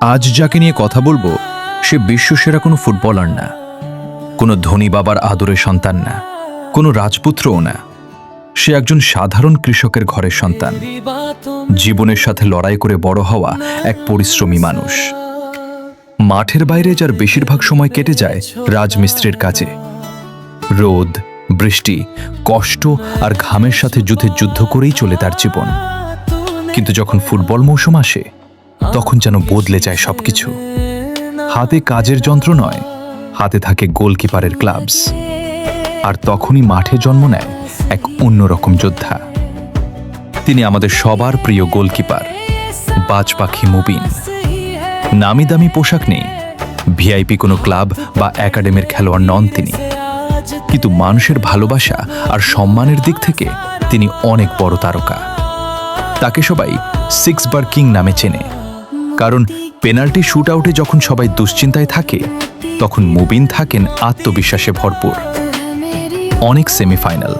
আজ যাকে নিয়ে কথা বলবো সে বিশ্বসেরা কোনো ফুটবলার না, কোনো ধনী বাবার আদরের সন্তান না, কোনো রাজপুত্রও না। সে একজন সাধারণ কৃষকের ঘরের সন্তান, জীবনের সাথে লড়াই করে বড় হওয়া এক পরিশ্রমী মানুষ। মাঠের বাইরে যার বেশিরভাগ সময় কেটে যায় রাজমিস্ত্রির কাজে। রোদ, বৃষ্টি, কষ্ট আর ঘামের সাথে যুদ্ধ করেই চলে তার জীবন। কিন্তু যখন ফুটবল মৌসুম আসে তখন যেন বদলে যায় সবকিছু। হাতে কাজের যন্ত্র নয়, হাতে থাকে গোলকিপারের গ্লাভস। আর তখনই মাঠে জন্ম নেয় এক অন্যরকম যোদ্ধা। তিনি আমাদের সবার প্রিয় গোলকিপার বাজ পাখি মুবিন। নামি দামি পোশাক নেই, ভিআইপি কোনো ক্লাব বা একাডেমির খেলোয়াড় নন তিনি, কিন্তু মানুষের ভালোবাসা আর সম্মানের দিক থেকে তিনি অনেক বড় তারকা। তাকে সবাই 6 বার কিং নামে চেনে, কারণ পেনাল্টি শুট আউটে যখন সবাই দুশ্চিন্তায় থাকে তখন মুবিন থাকেন আত্মবিশ্বাসে ভরপুর। অনেক সেমিফাইনাল,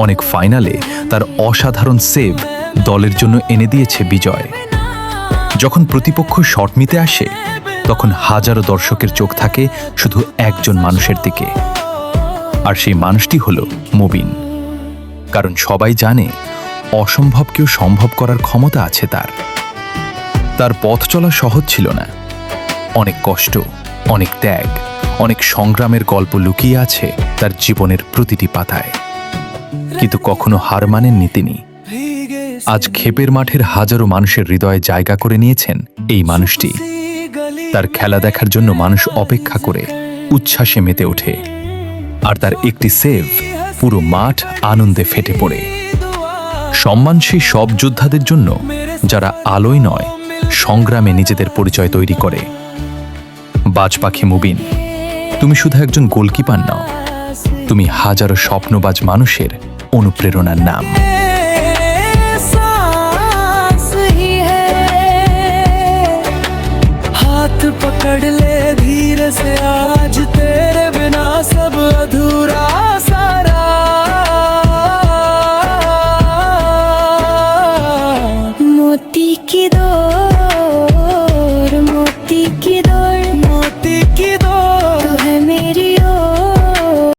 অনেক ফাইনালে তার অসাধারণ সেভ দলের জন্য এনে দিয়েছে বিজয়। যখন প্রতিপক্ষ শট নিতে আসে তখন হাজারো দর্শকের চোখ থাকে শুধু একজন মানুষের দিকে, আর সেই মানুষটি হল মুবিন। কারণ সবাই জানে অসম্ভবকেও সম্ভব করার ক্ষমতা আছে তার। তার পথ চলা সহজ ছিল না, অনেক কষ্ট, অনেক ত্যাগ, অনেক সংগ্রামের গল্প লুকিয়ে আছে তার জীবনের প্রতিটি পাতায়। কিন্তু কখনো হার মানেননি তিনি। আজ ক্ষেপের মাঠের হাজারো মানুষের হৃদয়ে জায়গা করে নিয়েছেন এই মানুষটি। তার খেলা দেখার জন্য মানুষ অপেক্ষা করে উচ্ছ্বাসে মেতে ওঠে, আর তার একটি সেভ পুরো মাঠ আনন্দে ফেটে পড়ে। সম্মান সেই সব যোদ্ধাদের জন্য যারা আলোয় নয়, সংগ্রামে নিজেদের পরিচয় তৈরি করে। বাজ পাখি মুবিন, তুমি শুধু একজন গোলকিপার নও, তুমি হাজারো স্বপ্নবাজ মানুষের অনুপ্রেরণার নাম। हाथ पकड़ ले धीरे से, आज तेरे बिना सब अधूरा सारा। मोती की दो